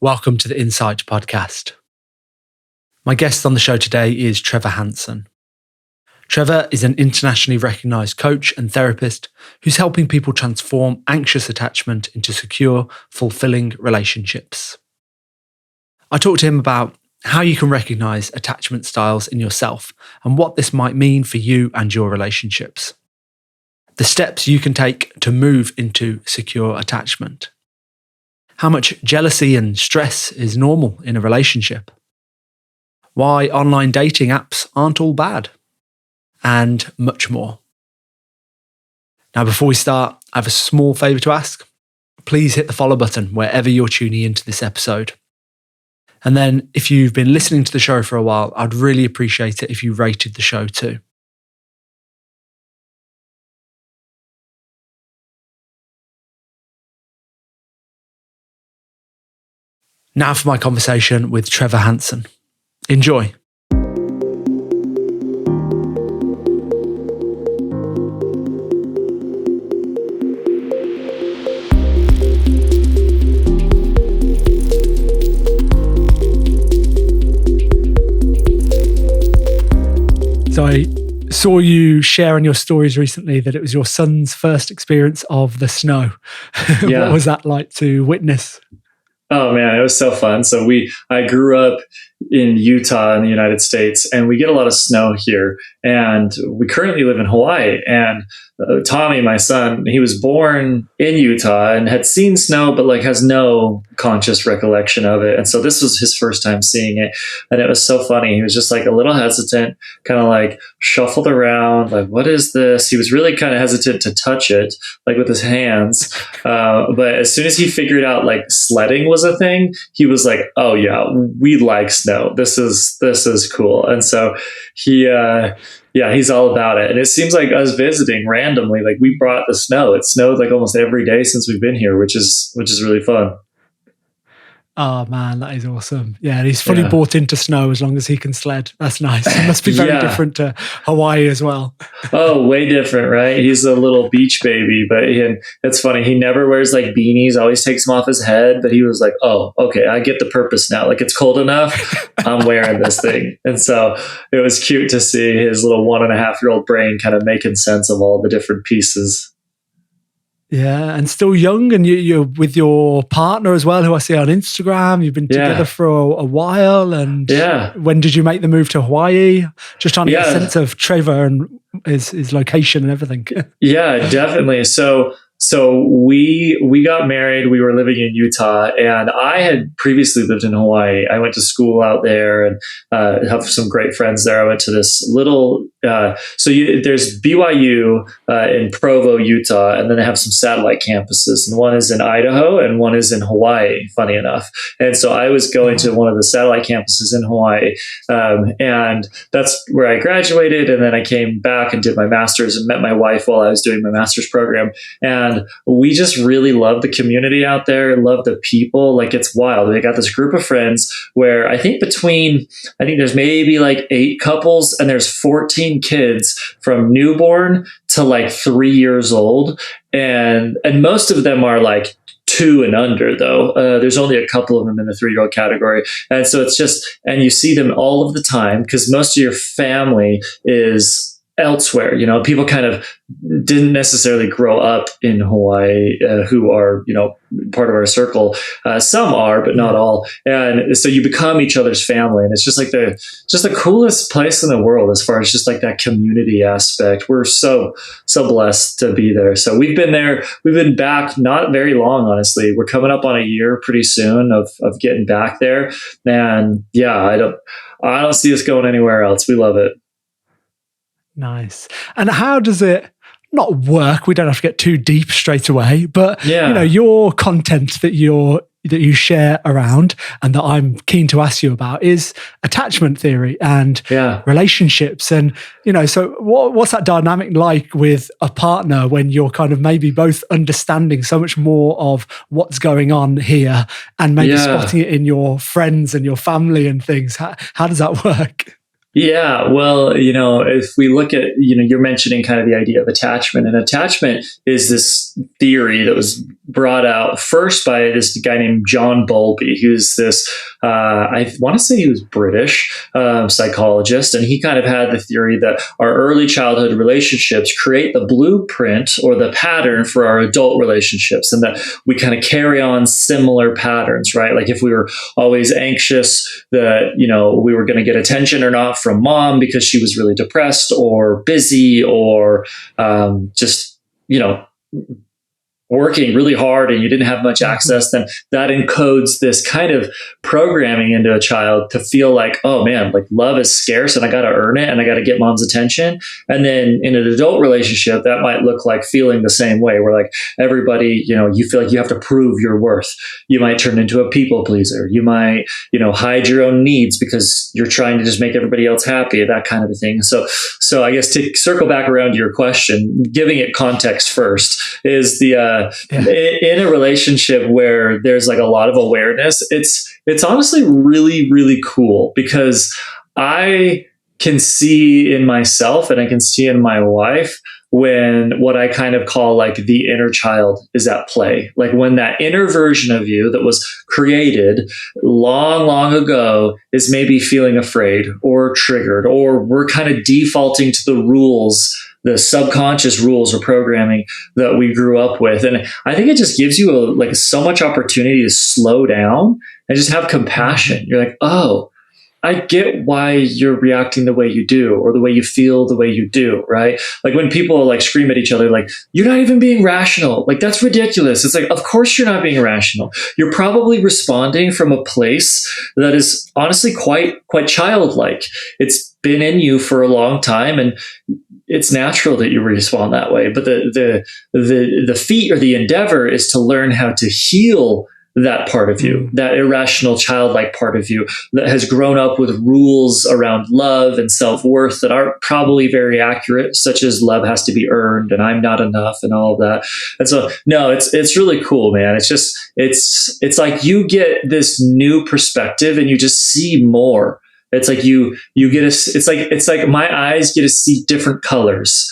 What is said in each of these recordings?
Welcome to the Insight Podcast. My guest on the show today is Trevor Hanson. Trevor is an internationally recognised coach and therapist who's helping people transform anxious attachment into secure, fulfilling relationships. I talked to him about how you can recognise attachment styles in yourself and what this might mean for you and your relationships. The steps you can take to move into secure attachment. How much jealousy and stress is normal in a relationship. Why online dating apps aren't all bad. And much more. Now, before we start, I have a small favour to ask. Please hit the follow button wherever you're tuning into this episode. And then if you've been listening to the show for a while, I'd really appreciate it if you rated the show too. Now for my conversation with Trevor Hanson. Enjoy. So I saw you share in your stories recently that it was your son's first experience of the snow. Yeah. What was that like to witness? Oh man, it was so fun. So I grew up in Utah in the United States, and we get a lot of snow here. And we currently live in Hawaii. And Tommy, my son, he was born in Utah and had seen snow, but like has no conscious recollection of it. And so this was his first time seeing it. And it was so funny. He was just like a little hesitant, kind of like shuffled around, like, what is this? He was really kind of hesitant to touch it, like with his hands. But as soon as he figured out like sledding was a thing, he was like, oh yeah, we like snow. This is cool. And so he's all about it. And it seems like us visiting randomly, like we brought the snow. It snowed like almost every day since we've been here, which is really fun. Oh man, that is awesome. Yeah, and he's fully bought into snow as long as he can sled. That's nice. It must be very different to Hawaii as well. Oh, way different, right? He's a little beach baby, but it's funny. He never wears like beanies, always takes them off his head. But he was like, oh, okay, I get the purpose now. Like it's cold enough, I'm wearing this thing. And so it was cute to see his little 1.5-year-old brain kind of making sense of all the different pieces. Yeah, and still young, and you're with your partner as well, who I see on Instagram. You've been together for a while, and when did you make the move to Hawaii? Just trying to get a sense of Trevor and his location and everything. Yeah, definitely. So we got married. We were living in Utah, and I had previously lived in Hawaii. I went to school out there and have some great friends there. I went to this little. There's BYU in Provo, Utah, and then they have some satellite campuses. And one is in Idaho, and one is in Hawaii. Funny enough, and so I was going to one of the satellite campuses in Hawaii, and that's where I graduated. And then I came back and did my master's and met my wife while I was doing my master's program. And we just really love the community out there, love the people. Like it's wild. We got this group of friends where I think there's maybe like 8 couples and there's 14 kids from newborn to like 3 years old. And most of them are like 2 and under though. There's only a couple of them in the 3-year-old category. And so it's just, and you see them all of the time because most of your family is elsewhere. People kind of didn't necessarily grow up in Hawaii who are, part of our circle. Some are, but not all. And so you become each other's family. And it's just like the coolest place in the world as far as just like that community aspect. We're so blessed to be there. So we've been there. We've been back not very long, honestly. We're coming up on a year pretty soon of getting back there. And I don't see us going anywhere else. We love it. Nice. And how does it not work? We don't have to get too deep straight away, but your content that you share around and that I'm keen to ask you about is attachment theory and relationships. And, so what's that dynamic like with a partner when you're kind of maybe both understanding so much more of what's going on here and maybe spotting it in your friends and your family and things? How does that work? Yeah, well, if we look at, you're mentioning kind of the idea of attachment, and attachment is this theory that was brought out first by this guy named John Bowlby, who's this, I want to say he was British psychologist, and he kind of had the theory that our early childhood relationships create the blueprint or the pattern for our adult relationships, and that we kind of carry on similar patterns, right? Like if we were always anxious that, we were going to get attention or not from mom because she was really depressed or busy or just working really hard and you didn't have much access, then that encodes this kind of programming into a child to feel like, oh man, like love is scarce and I got to earn it and I got to get mom's attention. And then in an adult relationship, that might look like feeling the same way, where like everybody, you feel like you have to prove your worth. You might turn into a people pleaser. You might, hide your own needs because you're trying to just make everybody else happy, that kind of a thing. So I guess to circle back around to your question, giving it context first is in a relationship where there's like a lot of awareness, it's honestly really, really cool, because I can see in myself and I can see in my wife when what I kind of call like the inner child is at play. Like when that inner version of you that was created long, long ago is maybe feeling afraid or triggered, or we're kind of defaulting to the rules, the subconscious rules or programming that we grew up with. And I think it just gives you so much opportunity to slow down and just have compassion. You're like, oh, I get why you're reacting the way you do, or the way you feel the way you do, right? Like when people like scream at each other, like, you're not even being rational. Like, that's ridiculous. It's like, of course you're not being rational. You're probably responding from a place that is honestly quite childlike. It's been in you for a long time, and it's natural that you respond that way. But the feat or the endeavor is to learn how to heal that part of you, that irrational childlike part of you that has grown up with rules around love and self-worth that aren't probably very accurate, such as love has to be earned and I'm not enough and all of that. And so, no, it's really cool, man. It's just, it's like you get this new perspective and you just see more. It's like you get it's like my eyes get to see different colors.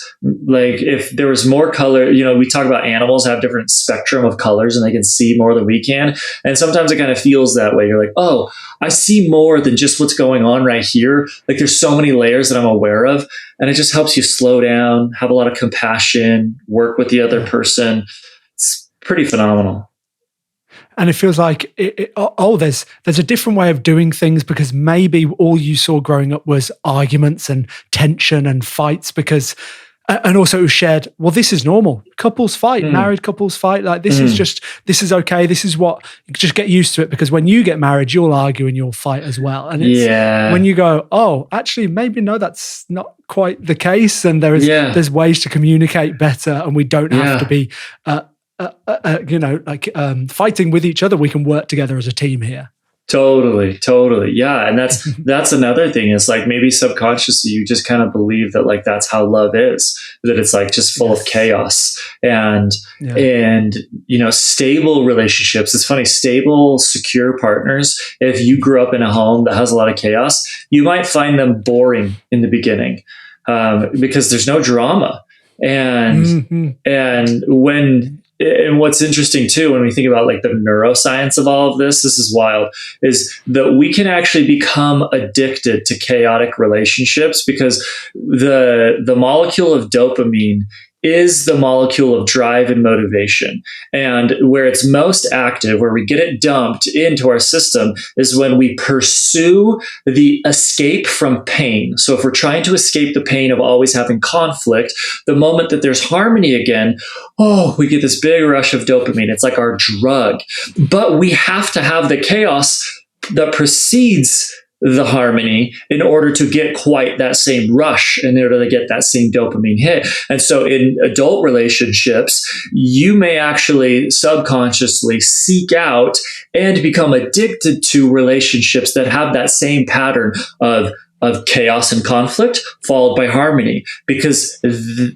Like if there was more color, we talk about animals have different spectrum of colors and they can see more than we can. And sometimes it kind of feels that way. You're like, oh, I see more than just what's going on right here. Like there's so many layers that I'm aware of. And it just helps you slow down, have a lot of compassion, work with the other person. It's pretty phenomenal. And it feels like, there's a different way of doing things, because maybe all you saw growing up was arguments and tension and fights, because, and also it was shared, well, this is normal. Couples fight, married couples fight. Like this is okay. This is what, just get used to it, because when you get married, you'll argue and you'll fight as well. And it's when you go, oh, actually, maybe no, that's not quite the case. And there's ways to communicate better, and we don't have to be, fighting with each other. We can work together as a team here. Totally. Yeah. And that's another thing, is like maybe subconsciously you just kind of believe that like that's how love is, that it's like just full of chaos and stable relationships. It's funny, stable, secure partners, if you grew up in a home that has a lot of chaos, you might find them boring in the beginning because there's no drama. And what's interesting too, when we think about like the neuroscience of all of this is wild, is that we can actually become addicted to chaotic relationships, because the molecule of dopamine is the molecule of drive and motivation. And where it's most active, where we get it dumped into our system, is when we pursue the escape from pain. So if we're trying to escape the pain of always having conflict, the moment that there's harmony again, we get this big rush of dopamine. It's like our drug. But we have to have the chaos that precedes the harmony in order to get quite that same rush, in order to get that same dopamine hit. And so in adult relationships, you may actually subconsciously seek out and become addicted to relationships that have that same pattern of chaos and conflict followed by harmony, because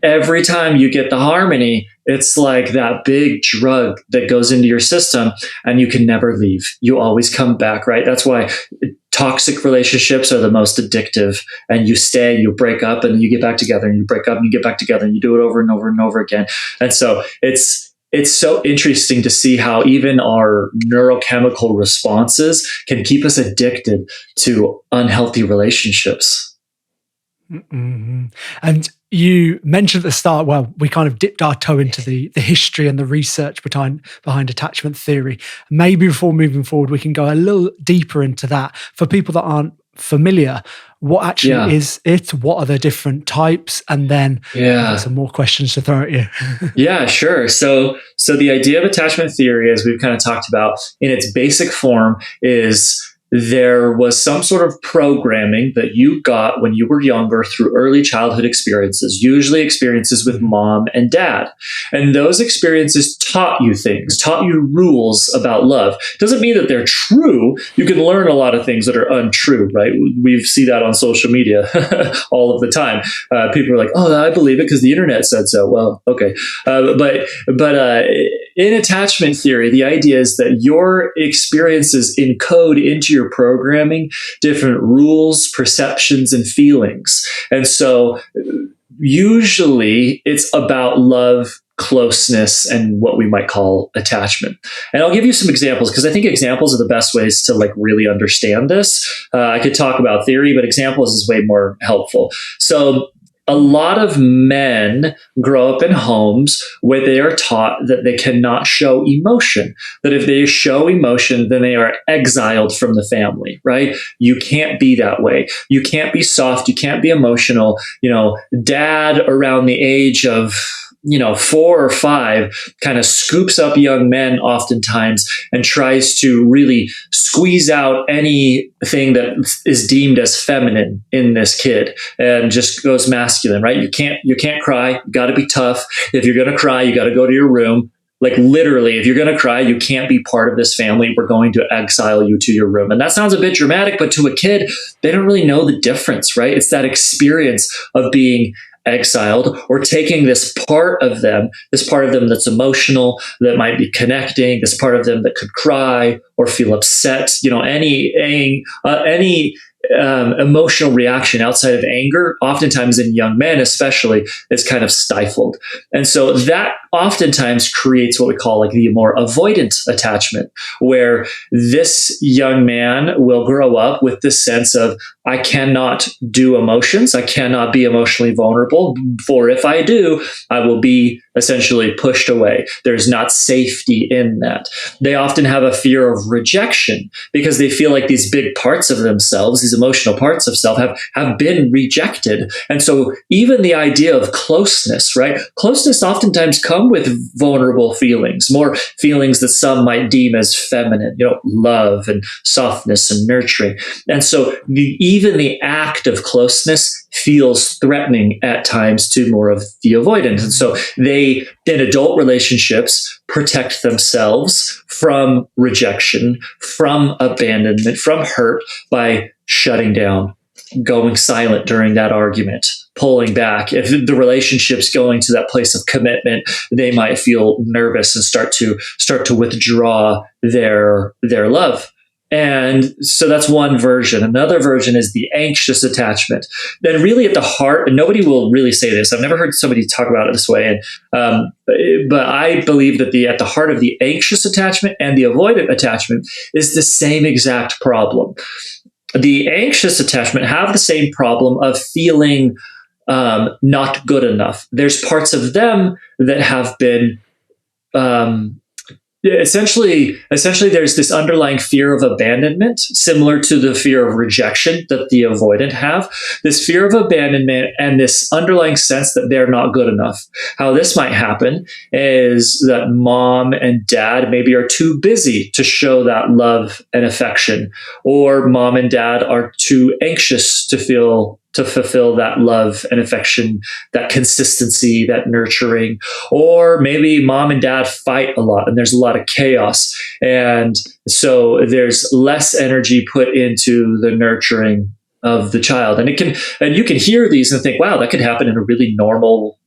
every time you get the harmony, it's like that big drug that goes into your system and you can never leave. You always come back, right? That's why Toxic relationships are the most addictive, and you stay, you break up, and you get back together, and you break up and you get back together, and you do it over and over and over again. And so it's so interesting to see how even our neurochemical responses can keep us addicted to unhealthy relationships. Mm-hmm. And you mentioned at the start, well, we kind of dipped our toe into the history and the research behind attachment theory. Maybe before moving forward, we can go a little deeper into that. For people that aren't familiar, what actually is it? What are the different types? And then I've got some more questions to throw at you. Yeah, sure. So the idea of attachment theory, as we've kind of talked about in its basic form, is there was some sort of programming that you got when you were younger through early childhood experiences, usually experiences with mom and dad. And those experiences taught you things, taught you rules about love. Doesn't mean that they're true. You can learn a lot of things that are untrue, right? We see that on social media all of the time. People are like, oh, I believe it because the internet said so. Well, okay. But in attachment theory, the idea is that your experiences encode into your programming different rules, perceptions, and feelings. And so usually it's about love, closeness, and what we might call attachment. And I'll give you some examples because I think examples are the best ways to really understand this. I could talk about theory, but examples is way more helpful. So a lot of men grow up in homes where they are taught that they cannot show emotion, that if they show emotion, then they are exiled from the family, right? You can't be that way. You can't be soft. You can't be emotional. Dad around the age of 4 or 5 kind of scoops up young men oftentimes and tries to really squeeze out anything that is deemed as feminine in this kid and just goes masculine, right? You can't cry. You got to be tough. If you're going to cry, you got to go to your room. Like literally, if you're going to cry, you can't be part of this family. We're going to exile you to your room. And that sounds a bit dramatic, but to a kid, they don't really know the difference, right? It's that experience of being exiled or taking this part of them that's emotional, that might be connecting, this part of them that could cry or feel upset, any emotional reaction outside of anger, oftentimes in young men especially, is kind of stifled. And so that oftentimes creates what we call the more avoidant attachment, where this young man will grow up with this sense of, I cannot do emotions. I cannot be emotionally vulnerable. For if I do, I will be essentially pushed away. There's not safety in that. They often have a fear of rejection because they feel like these big parts of themselves, these emotional parts of self, have been rejected. And so even the idea of closeness, right? Closeness oftentimes come with vulnerable feelings, more feelings that some might deem as feminine, love and softness and nurturing. And so even the act of closeness feels threatening at times to more of the avoidant. And so they, in adult relationships, protect themselves from rejection, from abandonment, from hurt by shutting down, going silent during that argument, pulling back. If the relationship's going to that place of commitment, they might feel nervous and start to withdraw their love. And so that's one version. Another version is the anxious attachment. Then really at the heart, and nobody will really say this, I've never heard somebody talk about it this way, but I believe that at the heart of the anxious attachment and the avoidant attachment is the same exact problem. The anxious attachment have the same problem of feeling not good enough. There's parts of them that have been essentially there's this underlying fear of abandonment, similar to the fear of rejection that the avoidant have. This fear of abandonment and this underlying sense that they're not good enough. How this might happen is that mom and dad maybe are too busy to show that love and affection, or mom and dad are too anxious to fulfill that love and affection, that consistency, that nurturing. Or maybe mom and dad fight a lot and there's a lot of chaos. And so there's less energy put into the nurturing of the child. And you can hear these and think, wow, that could happen in a really normal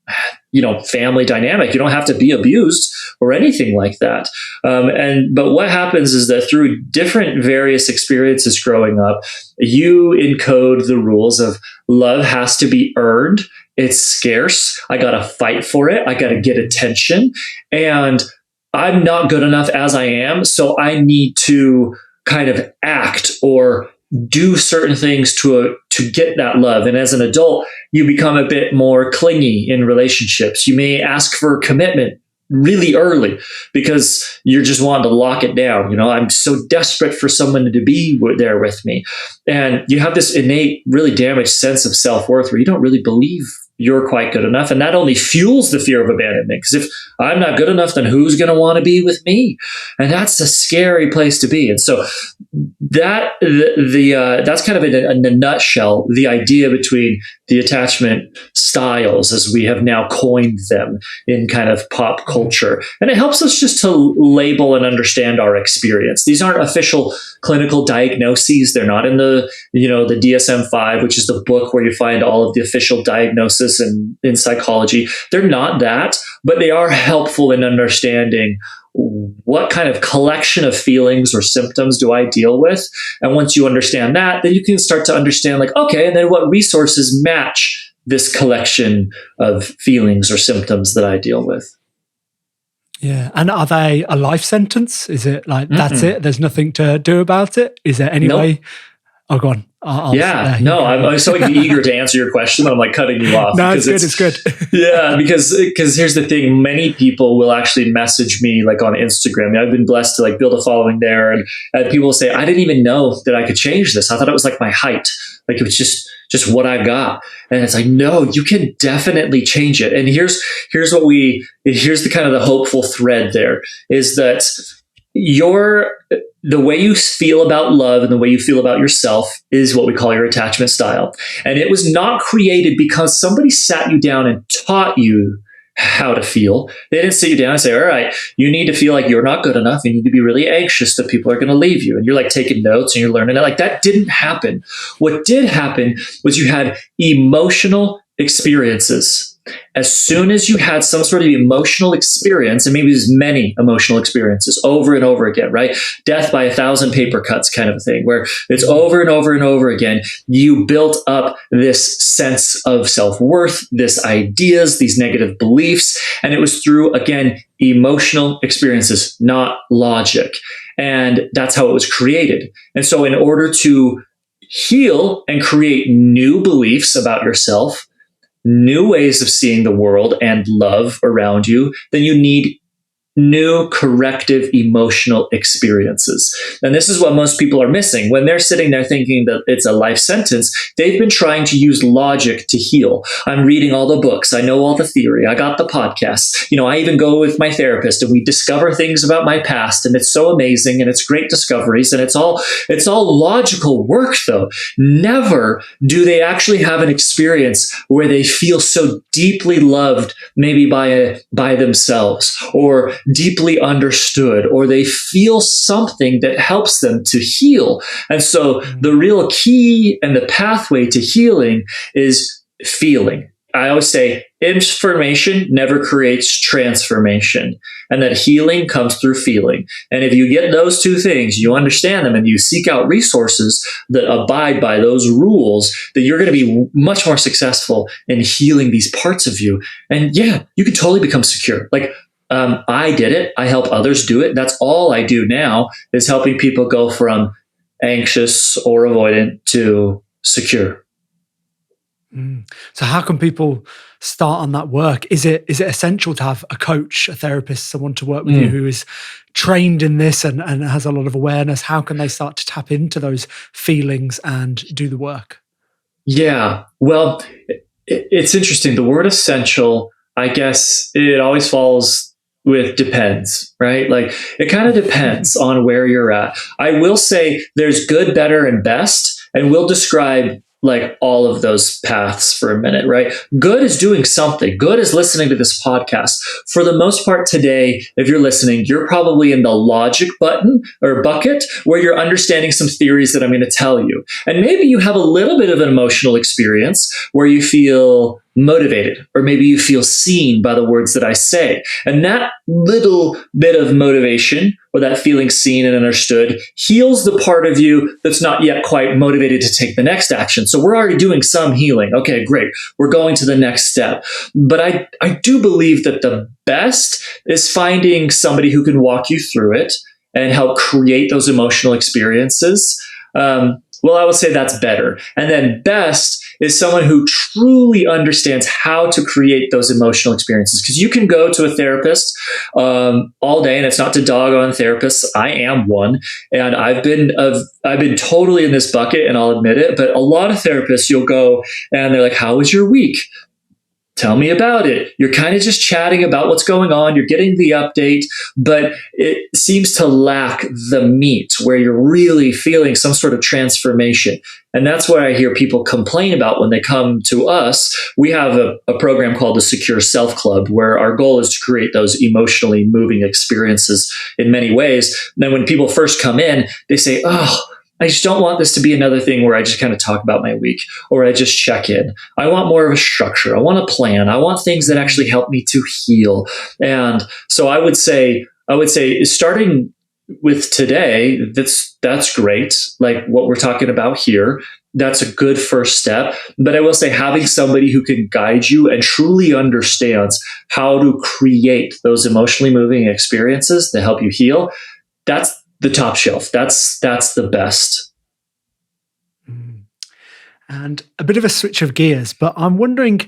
family dynamic. You don't have to be abused or anything like that. But what happens is that through different various experiences growing up, you encode the rules of love has to be earned. It's scarce. I got to fight for it. I got to get attention. And I'm not good enough as I am. So I need to kind of act or do certain things to get that love. And as an adult, you become a bit more clingy in relationships. You may ask for commitment really early because you're just wanting to lock it down. I'm so desperate for someone to be there with me. And you have this innate, really damaged sense of self-worth where you don't really believe you're quite good enough. And that only fuels the fear of abandonment. Because if I'm not good enough, then who's going to want to be with me? And that's a scary place to be. And so that's kind of in a nutshell, the idea between the attachment styles as we have now coined them in kind of pop culture. And it helps us just to label and understand our experience. These aren't official clinical diagnoses. They're not in the DSM-5, which is the book where you find all of the official diagnosis in psychology. They're not that, but they are helpful in understanding what kind of collection of feelings or symptoms do I deal with? And once you understand that, then you can start to understand okay, and then what resources match this collection of feelings or symptoms that I deal with. Yeah. And are they a life sentence? Is it that's it? There's nothing to do about it? Is there any way? Oh, go on. I'm so eager to answer your question. I'm cutting you off. No, it's good. Yeah, because here's the thing. Many people will actually message me on Instagram. I've been blessed to build a following there. And people will say, I didn't even know that I could change this. I thought it was my height. It was just what I got. And it's no, you can definitely change it. And here's the kind of the hopeful thread there is that the way you feel about love and the way you feel about yourself is what we call your attachment style. And it was not created because somebody sat you down and taught you how to feel. They didn't sit you down and say, all right, you need to feel like you're not good enough. You need to be really anxious that people are going to leave you. And you're taking notes and you're learning it. That didn't happen. What did happen was you had emotional experiences. As soon as you had some sort of emotional experience, and maybe there's many emotional experiences over and over again, right? Death by 1,000 paper cuts kind of a thing, where it's over and over and over again, you built up this sense of self-worth, these ideas, these negative beliefs, and it was through, again, emotional experiences, not logic. And that's how it was created. And so in order to heal and create new beliefs about yourself, new ways of seeing the world and love around you, then you need new corrective emotional experiences. And this is what most people are missing. When they're sitting there thinking that it's a life sentence, they've been trying to use logic to heal. I'm reading all the books. I know all the theory. I got the podcasts. I even go with my therapist and we discover things about my past, and it's so amazing and it's great discoveries, and it's all logical work though. Never do they actually have an experience where they feel so deeply loved, maybe by themselves, or deeply understood, or they feel something that helps them to heal. And so the real key and the pathway to healing is feeling. I always say information never creates transformation, and that healing comes through feeling. And if you get those two things, you understand them, and you seek out resources that abide by those rules, that you're going to be much more successful in healing these parts of you. And yeah, you can totally become secure. I did it. I help others do it. That's all I do now, is helping people go from anxious or avoidant to secure. So how can people start on that work? Is it essential to have a coach, a therapist, someone to work with you who is trained in this and has a lot of awareness? How can they start to tap into those feelings and do the work? Yeah, well, it's interesting. The word essential, I guess it always falls with depends, right? It kind of depends on where you're at. I will say there's good, better, and best, and we'll describe all of those paths for a minute, right? Good is doing something. Good is listening to this podcast. For the most part today, if you're listening, you're probably in the logic button or bucket where you're understanding some theories that I'm going to tell you. And maybe you have a little bit of an emotional experience where you feel motivated, or maybe you feel seen by the words that I say. And that little bit of motivation, or that feeling seen and understood, heals the part of you that's not yet quite motivated to take the next action. So we're already doing some healing. Okay, great. We're going to the next step. But I do believe that the best is finding somebody who can walk you through it and help create those emotional experiences. Well, I would say that's better. And then best is someone who truly understands how to create those emotional experiences. Because you can go to a therapist all day, and it's not to dog on therapists. I am one, and I've been totally in this bucket, and I'll admit it. But a lot of therapists, you'll go and they're like, "How was your week? Tell me about it." You're kind of just chatting about what's going on. You're getting the update, but it seems to lack the meat where you're really feeling some sort of transformation. And that's what I hear people complain about when they come to us. We have a program called the Secure Self Club, where our goal is to create those emotionally moving experiences in many ways. And then when people first come in, they say, "Oh, I just don't want this to be another thing where I just kind of talk about my week, or I just check in. I want more of a structure. I want a plan. I want things that actually help me to heal." And so I would say starting with today, that's great. Like what we're talking about here, that's a good first step. But I will say having somebody who can guide you and truly understands how to create those emotionally moving experiences to help you heal, that's the top shelf. That's the best. And a bit of a switch of gears, but I'm wondering,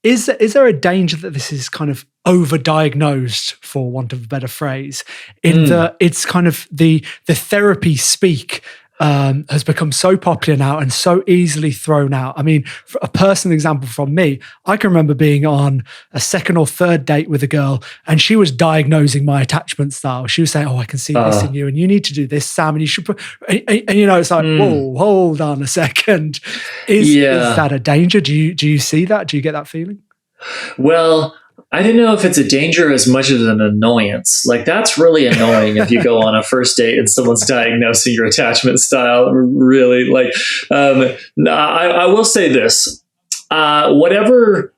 is there a danger that this is kind of overdiagnosed, for want of a better phrase, in that it's kind of the therapy speak has become so popular now and so easily thrown out. I mean, for a personal example from me, I can remember being on a second or third date with a girl, and she was diagnosing my attachment style. She was saying, "Oh, I can see this in you, and you need to do this, Sam, and you should put," and it's like, whoa, hold on a second. Is that a danger? Do you see that? Do you get that feeling? Well, I don't know if it's a danger as much as an annoyance. Like, that's really annoying if you go on a first date and someone's diagnosing your attachment style. Really, like, I will say this: whatever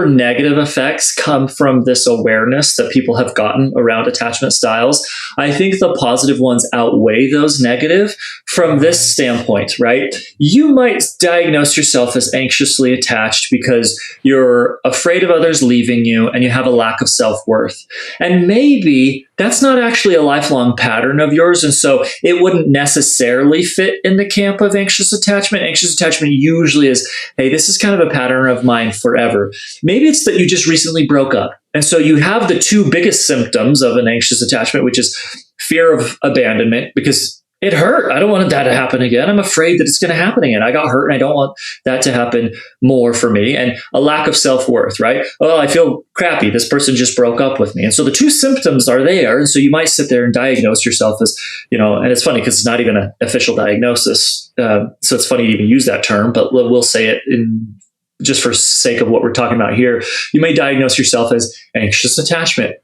negative effects come from this awareness that people have gotten around attachment styles, I think the positive ones outweigh those negative from this standpoint, right? You might diagnose yourself as anxiously attached because you're afraid of others leaving you and you have a lack of self-worth. And maybe that's not actually a lifelong pattern of yours. And so it wouldn't necessarily fit in the camp of anxious attachment. Anxious attachment usually is, hey, this is kind of a pattern of mine forever. Maybe it's that you just recently broke up. And so you have the two biggest symptoms of an anxious attachment, which is fear of abandonment, because it hurt. I don't want that to happen again. I'm afraid that it's going to happen again. I got hurt and I don't want that to happen more for me. And a lack of self-worth, right? Oh, I feel crappy. This person just broke up with me. And so the two symptoms are there. And so you might sit there and diagnose yourself as, and it's funny because it's not even an official diagnosis. So it's funny to even use that term, but we'll say it in just for sake of what we're talking about here. You may diagnose yourself as anxious attachment.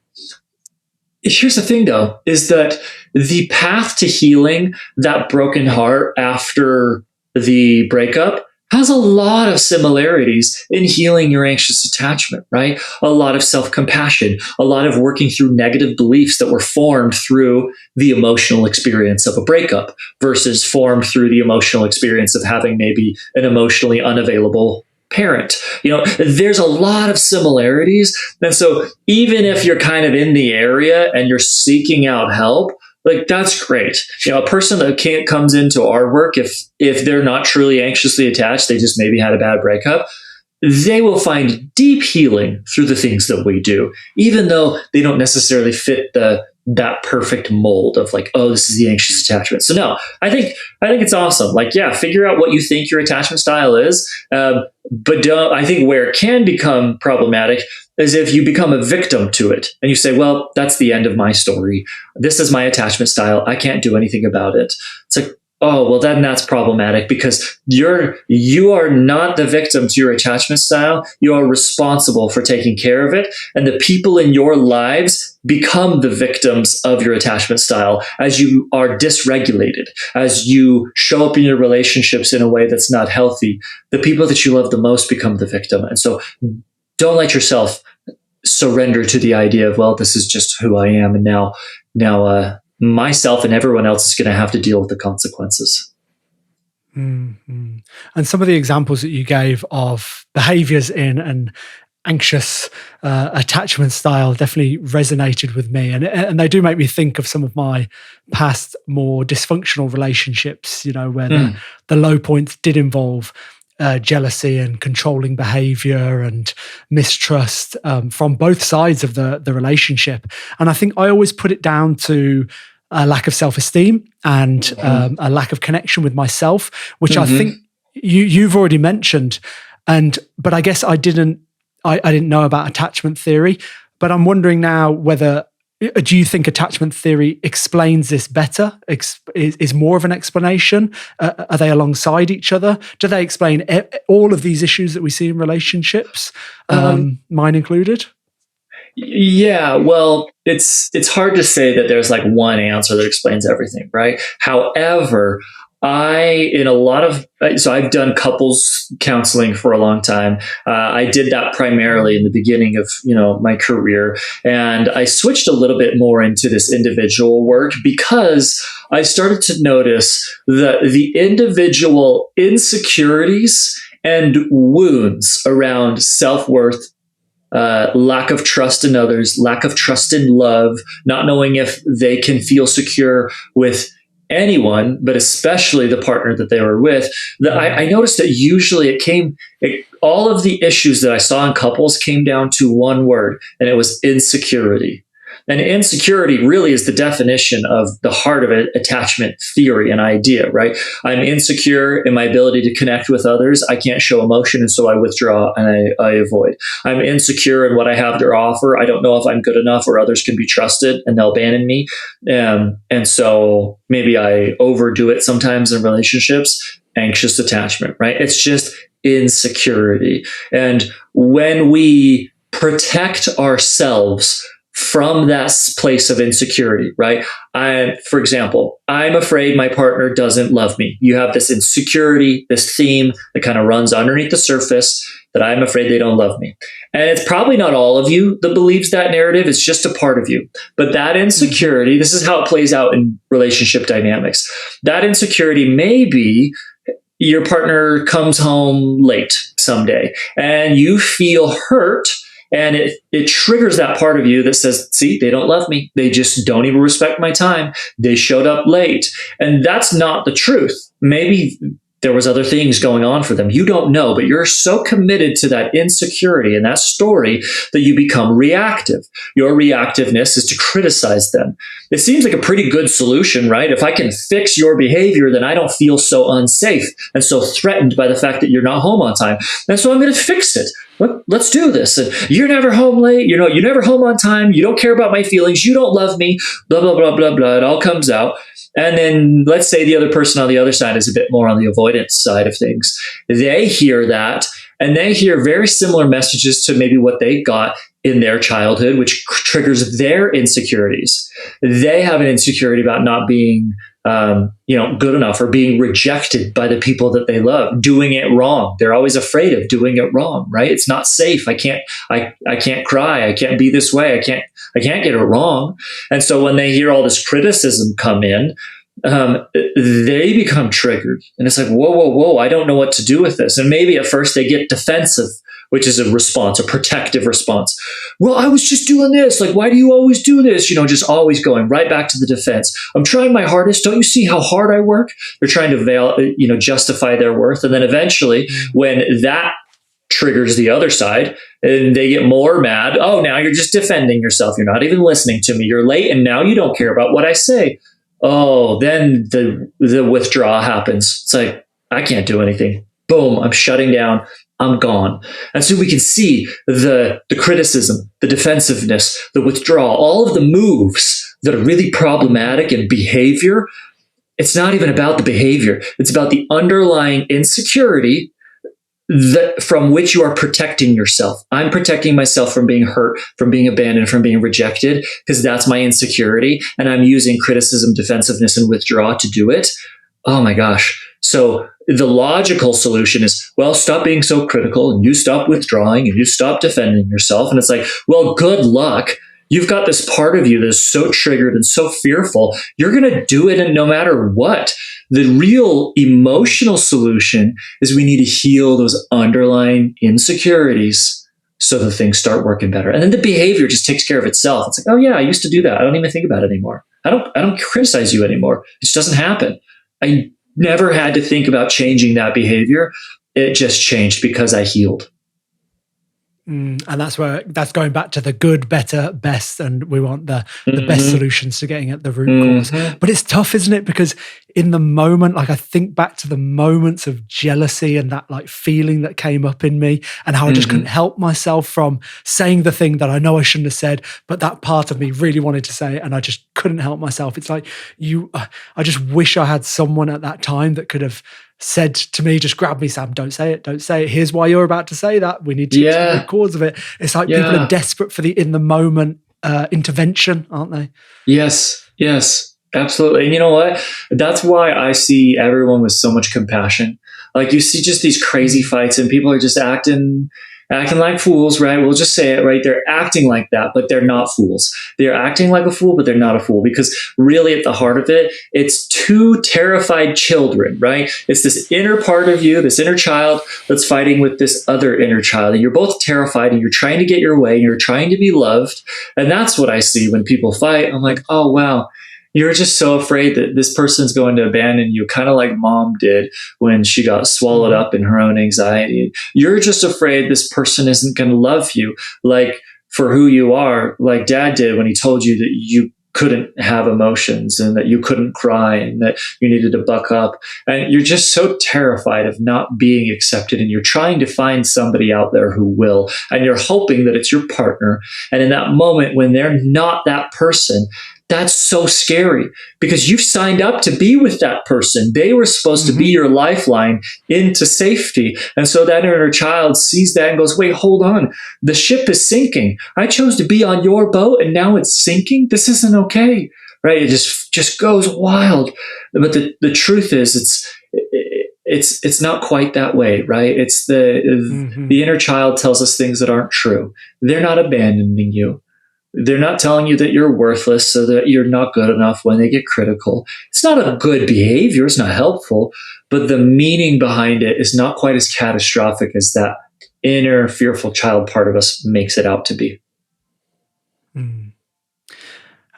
Here's the thing, though, is that the path to healing that broken heart after the breakup has a lot of similarities in healing your anxious attachment, right? A lot of self-compassion, a lot of working through negative beliefs that were formed through the emotional experience of a breakup versus formed through the emotional experience of having maybe an emotionally unavailable parent. There's a lot of similarities. And so even if you're kind of in the area and you're seeking out help, like, that's great. A person that comes into our work, if they're not truly anxiously attached, they just maybe had a bad breakup, they will find deep healing through the things that we do, even though they don't necessarily fit that perfect mold of like, oh, this is the anxious attachment. So no, I think it's awesome. Like, yeah, figure out what you think your attachment style is. But I think where it can become problematic is if you become a victim to it and you say, well, that's the end of my story. This is my attachment style. I can't do anything about it. It's like, oh, well, then that's problematic because you are not the victim to your attachment style. You are responsible for taking care of it. And the people in your lives become the victims of your attachment style as you are dysregulated, as you show up in your relationships in a way that's not healthy. The people that you love the most become the victim. And so don't let yourself surrender to the idea of, well, this is just who I am. And now, myself and everyone else is going to have to deal with the consequences. Mm-hmm. And some of the examples that you gave of behaviors in an anxious attachment style definitely resonated with me. And they do make me think of some of my past more dysfunctional relationships, where the low points did involve jealousy and controlling behavior and mistrust from both sides of the relationship. And I think I always put it down to a lack of self-esteem and a lack of connection with myself, which I think you've already mentioned. But I guess I didn't know about attachment theory. But I'm wondering now whether, do you think attachment theory explains this better? Is more of an explanation? Are they alongside each other? Do they explain all of these issues that we see in relationships, mine included? Yeah, well, it's hard to say that there's like one answer that explains everything, right? However, so I've done couples counseling for a long time. I did that primarily in the beginning of, my career. And I switched a little bit more into this individual work because I started to notice that the individual insecurities and wounds around self-worth, lack of trust in others, lack of trust in love, not knowing if they can feel secure with anyone, but especially the partner that they were with. I noticed that usually all of the issues that I saw in couples came down to one word, and it was insecurity. And insecurity really is the definition of the heart of attachment theory and idea, right? I'm insecure in my ability to connect with others. I can't show emotion, and so I withdraw and I avoid. I'm insecure in what I have to offer. I don't know if I'm good enough or others can be trusted, and they'll abandon me. And so maybe I overdo it sometimes in relationships. Anxious attachment, right? It's just insecurity. And when we protect ourselves from that place of insecurity, right? For example, I'm afraid my partner doesn't love me. You have this insecurity, this theme that kind of runs underneath the surface, that I'm afraid they don't love me. And it's probably not all of you that believes that narrative. It's just a part of you. But that insecurity, this is how it plays out in relationship dynamics. That insecurity may be your partner comes home late someday and you feel hurt. And it triggers that part of you that says, see, they don't love me. They just don't even respect my time. They showed up late. And that's not the truth. Maybe there was other things going on for them. You don't know, but you're so committed to that insecurity and that story that you become reactive. Your reactiveness is to criticize them. It seems like a pretty good solution, right? If I can fix your behavior, then I don't feel so unsafe and so threatened by the fact that you're not home on time. And so I'm going to fix it. Let's do this. And you're never home late. You're never home on time. You don't care about my feelings. You don't love me. Blah, blah, blah, blah, blah. It all comes out. And then let's say the other person on the other side is a bit more on the avoidance side of things. They hear that and they hear very similar messages to maybe what they got in their childhood, which triggers their insecurities. They have an insecurity about not being good enough or being rejected by the people that they love, doing it wrong. They're always afraid of doing it wrong, right? It's not safe. I can't cry. I can't be this way. I can't get it wrong. And so when they hear all this criticism come in, they become triggered. And it's like, whoa, I don't know what to do with this. And maybe at first they get defensive, which is a response, a protective response. Well, I was just doing this. Like, why do you always do this? Just always going right back to the defense. I'm trying my hardest. Don't you see how hard I work? They're trying to justify their worth. And then eventually when that triggers the other side and they get more mad. Oh, now you're just defending yourself. You're not even listening to me. You're late. And now you don't care about what I say. Oh, then the withdrawal happens. It's like, I can't do anything. Boom, I'm shutting down. I'm gone. And so we can see the criticism, the defensiveness, the withdrawal, all of the moves that are really problematic in behavior. it's not even about the behavior. It's about the underlying insecurity from which you are protecting yourself. I'm protecting myself from being hurt, from being abandoned, from being rejected, because that's my insecurity. And I'm using criticism, defensiveness, and withdrawal to do it. Oh my gosh. So the logical solution is, well, stop being so critical, and you stop withdrawing, and you stop defending yourself. And it's like, well, good luck. You've got this part of you that's so triggered and so fearful. You're going to do it, and no matter what. The real emotional solution is we need to heal those underlying insecurities so that things start working better. And then the behavior just takes care of itself. It's like, oh yeah, I used to do that. I don't even think about it anymore. I don't criticize you anymore. It just doesn't happen. I never had to think about changing that behavior. It just changed because I healed. And that's going back to the good, better, best, and we want the best solutions to getting at the root cause. But it's tough, isn't it? Because in the moment, like I think back to the moments of jealousy and that like feeling that came up in me, and how I just couldn't help myself from saying the thing that I know I shouldn't have said, but that part of me really wanted to say it, and I just couldn't help myself. It's like I just wish I had someone at that time that could have said to me, just grab me, Sam, don't say it. Here's why you're about to say that. We need to get to the root cause of it. It's like people are desperate for the in the moment intervention, aren't they? Yes, absolutely. And you know what? That's why I see everyone with so much compassion. Like you see just these crazy fights and people are just acting like fools, right? We'll just say it, right? They're acting like that, but they're not fools. They're acting like a fool, but they're not a fool, because really at the heart of it, it's two terrified children, right? It's this inner part of you, this inner child that's fighting with this other inner child. And you're both terrified and you're trying to get your way and you're trying to be loved. And that's what I see when people fight. I'm like, oh, wow. You're just so afraid that this person's going to abandon you, kind of like mom did when she got swallowed up in her own anxiety. You're just afraid this person isn't going to love you like for who you are, like dad did when he told you that you couldn't have emotions and that you couldn't cry and that you needed to buck up. And you're just so terrified of not being accepted, and you're trying to find somebody out there who will, and you're hoping that it's your partner. And in that moment when they're not that person, that's so scary, because you've signed up to be with that person. They were supposed to be your lifeline into safety. And so that inner child sees that and goes, wait, hold on. The ship is sinking. I chose to be on your boat and now it's sinking. This isn't okay, right? It just goes wild. But the truth is it's not quite that way, right? It's the inner child tells us things that aren't true. They're not abandoning you. They're not telling you that you're worthless, so that you're not good enough when they get critical. It's not a good behavior. It's not helpful, but the meaning behind it is not quite as catastrophic as that inner fearful child part of us makes it out to be. And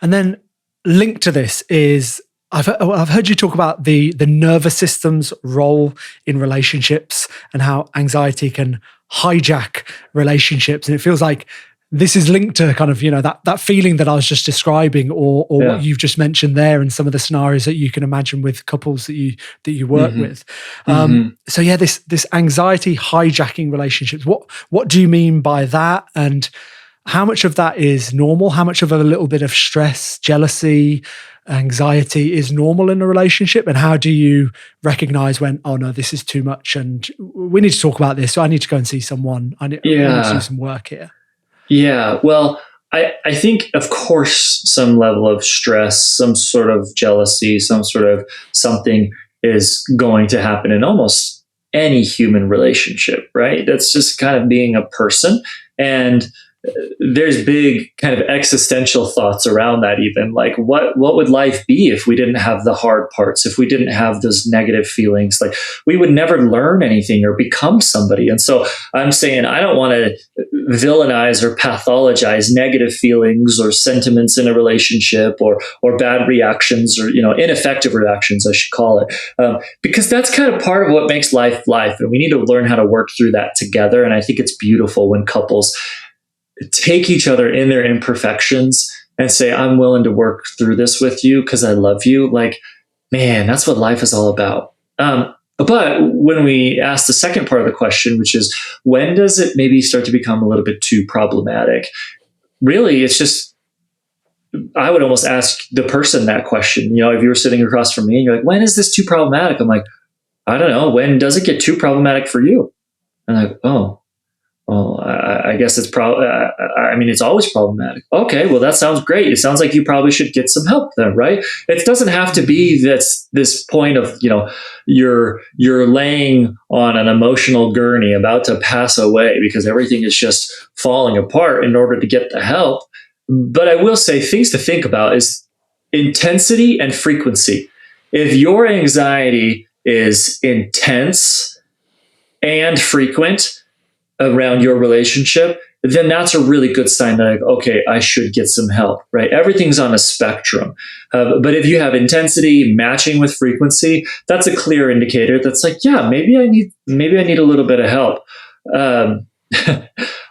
then linked to this is, I've heard you talk about the nervous system's role in relationships and how anxiety can hijack relationships. And it feels like this is linked to kind of, that feeling that I was just describing, or what you've just mentioned there, and some of the scenarios that you can imagine with couples that you work with. So yeah, this anxiety hijacking relationships. What do you mean by that? And how much of that is normal? How much of a little bit of stress, jealousy, anxiety is normal in a relationship? And how do you recognize when, oh no, this is too much and we need to talk about this, so I need to go and see someone. I need to do some work here. Yeah, well, I think, of course, some level of stress, some sort of jealousy, some sort of something is going to happen in almost any human relationship, right? That's just kind of being a person. And there's big kind of existential thoughts around that, even like what would life be if we didn't have the hard parts, if we didn't have those negative feelings? Like we would never learn anything or become somebody. And so I'm saying I don't want to villainize or pathologize negative feelings or sentiments in a relationship, or bad reactions, or ineffective reactions, I should call it, because that's kind of part of what makes life, and we need to learn how to work through that together. And I think it's beautiful when couples take each other in their imperfections and say, I'm willing to work through this with you because I love you. Like, man, that's what life is all about. But when we ask the second part of the question, which is, when does it maybe start to become a little bit too problematic? Really, it's just I would almost ask the person that question. If you were sitting across from me and you're like, when is this too problematic? I'm like, I don't know. When does it get too problematic for you? And I'm like, oh, well, I guess it's probably, it's always problematic. Okay, well, that sounds great. It sounds like you probably should get some help then, right? It doesn't have to be this point of, you're laying on an emotional gurney about to pass away because everything is just falling apart in order to get the help. But I will say things to think about is intensity and frequency. If your anxiety is intense and frequent around your relationship, then that's a really good sign that, okay, I should get some help, right? Everything's on a spectrum. But if you have intensity matching with frequency, that's a clear indicator that's like, yeah, maybe I need a little bit of help. On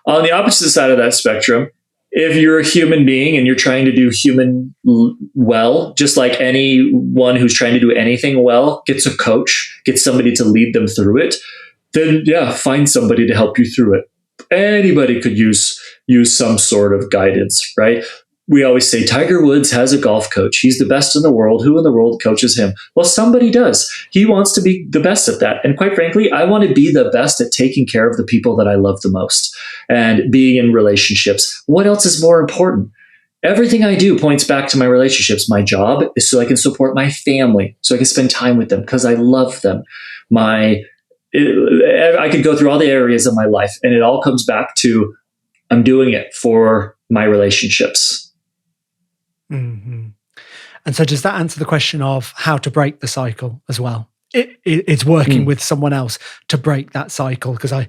the opposite side of that spectrum, if you're a human being and you're trying to do human well, just like anyone who's trying to do anything well gets a coach, gets somebody to lead them through it, then yeah, find somebody to help you through it. Anybody could use some sort of guidance, right? We always say Tiger Woods has a golf coach. He's the best in the world. Who in the world coaches him? Well, somebody does. He wants to be the best at that. And quite frankly, I want to be the best at taking care of the people that I love the most and being in relationships. What else is more important? Everything I do points back to my relationships. My job is so I can support my family, so I can spend time with them because I love them. I could go through all the areas of my life, and it all comes back to I'm doing it for my relationships. Mm-hmm. And so does that answer the question of how to break the cycle as well? It's working with someone else to break that cycle. Because I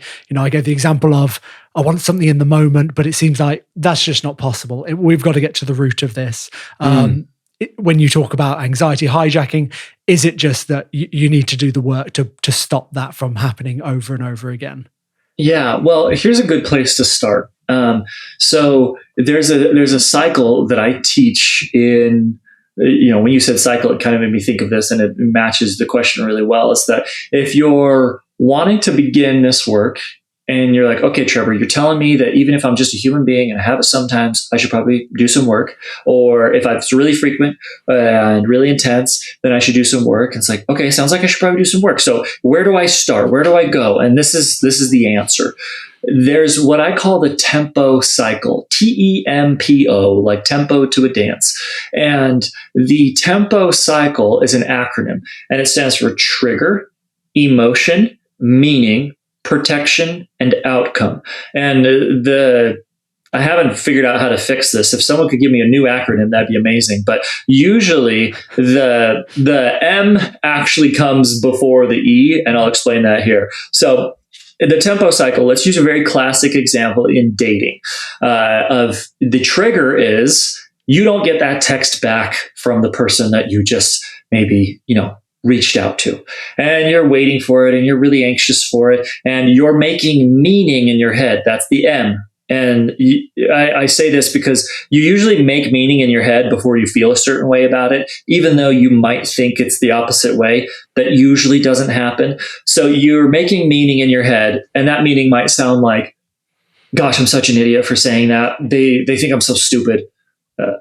gave the example of I want something in the moment, but it seems like that's just not possible. We've got to get to the root of this. When you talk about anxiety hijacking, is it just that you need to do the work to stop that from happening over and over again? Yeah, well, here's a good place to start. So there's a cycle that I teach in. When you said cycle, it kind of made me think of this, and it matches the question really well. Is that if you're wanting to begin this work and you're like, okay, Trevor, you're telling me that even if I'm just a human being and I have it sometimes, I should probably do some work. Or if it's really frequent and really intense, then I should do some work. And it's like, okay, sounds like I should probably do some work. So where do I start? Where do I go? And this is the answer. There's what I call the tempo cycle, TEMPO, like tempo to a dance. And the tempo cycle is an acronym, and it stands for trigger, emotion, meaning, protection, and outcome. And I haven't figured out how to fix this. If someone could give me a new acronym, that'd be amazing. But usually the M actually comes before the E, and I'll explain that here. So in the tempo cycle, let's use a very classic example in dating. Of the trigger is you don't get that text back from the person that you just maybe, reached out to, and you're waiting for it and you're really anxious for it and you're making meaning in your head. That's the M. And I say this because you usually make meaning in your head before you feel a certain way about it, even though you might think it's the opposite way. That usually doesn't happen. So you're making meaning in your head, and that meaning might sound like, gosh, I'm such an idiot for saying that. They think I'm so stupid.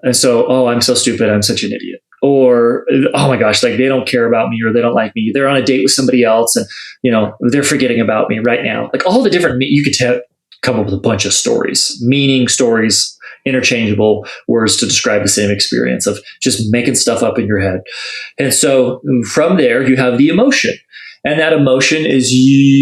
And so, oh, I'm so stupid, I'm such an idiot. Or, oh my gosh, like they don't care about me, or they don't like me. They're on a date with somebody else, and they're forgetting about me right now. Like all the different, you could come up with a bunch of stories, meaning stories, interchangeable words to describe the same experience of just making stuff up in your head. And so from there, you have the emotion. And that emotion is,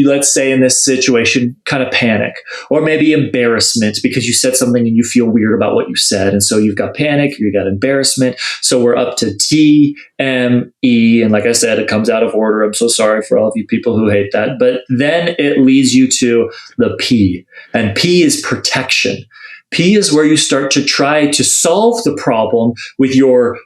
let's say in this situation, kind of panic, or maybe embarrassment because you said something and you feel weird about what you said. And so you've got panic, you've got embarrassment. So we're up to T, M, E. And like I said, it comes out of order. I'm so sorry for all of you people who hate that. But then it leads you to the P. And P is protection. P is where you start to try to solve the problem with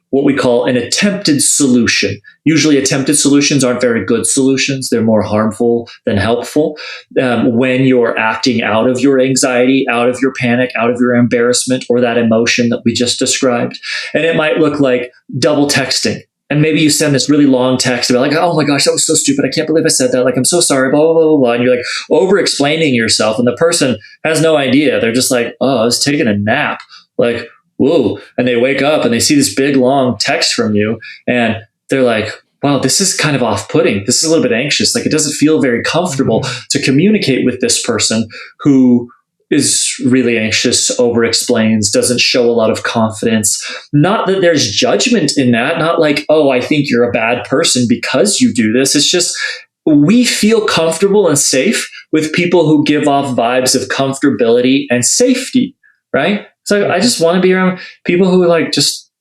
what we call an attempted solution. Usually attempted solutions aren't very good solutions. They're more harmful than helpful. When you're acting out of your anxiety, out of your panic, out of your embarrassment, or that emotion that we just described. And it might look like double texting. And maybe you send this really long text about like, oh my gosh, that was so stupid. I can't believe I said that. Like, I'm so sorry, blah, blah, blah, blah. And you're like over explaining yourself. And the person has no idea. They're just like, oh, I was taking a nap. Like, whoa. And they wake up and they see this big, long text from you. And they're like, wow, this is kind of off-putting. This is a little bit anxious. Like, it doesn't feel very comfortable to communicate with this person who is really anxious, over-explains, doesn't show a lot of confidence. Not that there's judgment in that. Not like, oh, I think you're a bad person because you do this. It's just, we feel comfortable and safe with people who give off vibes of comfortability and safety, right? So I just want to be around people who like just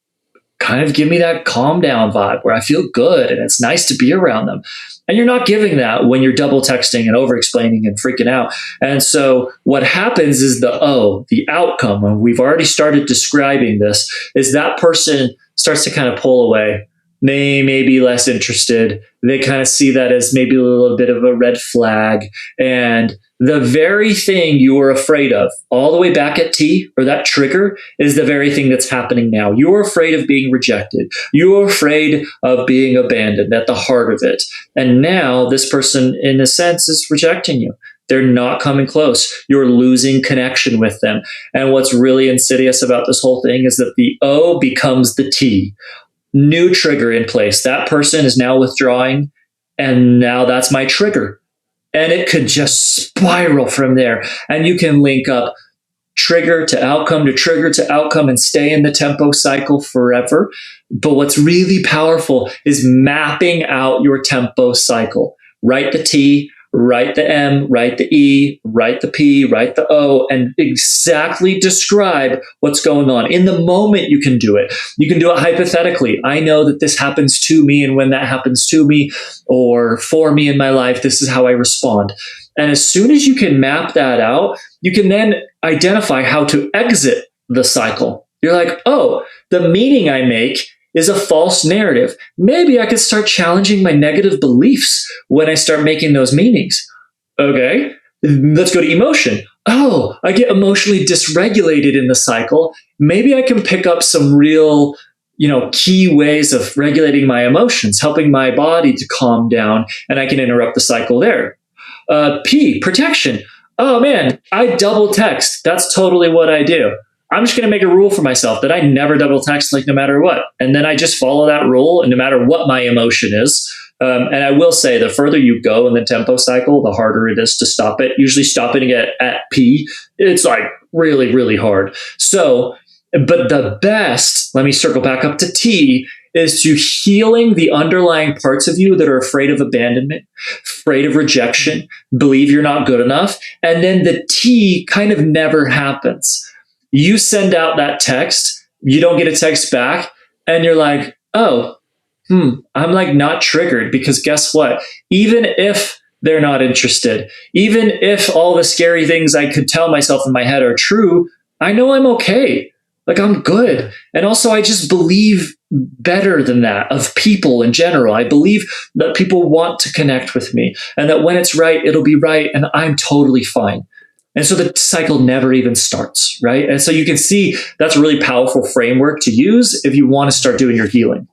kind of give me that calm down vibe where I feel good and it's nice to be around them. And you're not giving that when you're double texting and over explaining and freaking out. And so what happens is the outcome, and we've already started describing this, is that person starts to kind of pull away. They may be less interested. They kind of see that as maybe a little bit of a red flag. And the very thing you were afraid of all the way back at T, or that trigger, is the very thing that's happening now. You're afraid of being rejected. You're afraid of being abandoned at the heart of it. And now this person, in a sense, is rejecting you. They're not coming close. You're losing connection with them. And what's really insidious about this whole thing is that the O becomes the T. New trigger in place. That person is now withdrawing, and now that's my trigger. And it could just spiral from there. And you can link up trigger to outcome to trigger to outcome and stay in the tempo cycle forever. But what's really powerful is mapping out your tempo cycle. Write the T, write the M, write the E, write the P, write the O, and exactly describe what's going on. In the moment, you can do it. You can do it hypothetically. I know that this happens to me, and when that happens to me or for me in my life, this is how I respond. And as soon as you can map that out, you can then identify how to exit the cycle. You're like, oh, the meaning I make is a false narrative. Maybe I could start challenging my negative beliefs when I start making those meanings. Okay, let's go to emotion. Oh, I get emotionally dysregulated in the cycle. Maybe I can pick up some real, key ways of regulating my emotions, helping my body to calm down, and I can interrupt the cycle there. P, protection. Oh man, I double text. That's totally what I do. I'm just going to make a rule for myself that I never double text, like no matter what. And then I just follow that rule, and no matter what my emotion is. And I will say, the further you go in the tempo cycle, the harder it is to stop it. Usually stopping it at P, it's like really, really hard. So, but the best, let me circle back up to T, is to healing the underlying parts of you that are afraid of abandonment, afraid of rejection, believe you're not good enough. And then the T kind of never happens. You send out that text, you don't get a text back, and you're like, oh, I'm like not triggered, because guess what? Even if they're not interested, even if all the scary things I could tell myself in my head are true, I know I'm okay. Like, I'm good. And also, I just believe better than that of people in general. I believe that people want to connect with me, and that when it's right, it'll be right, and I'm totally fine. And so the cycle never even starts, right? And so you can see that's a really powerful framework to use if you want to start doing your healing.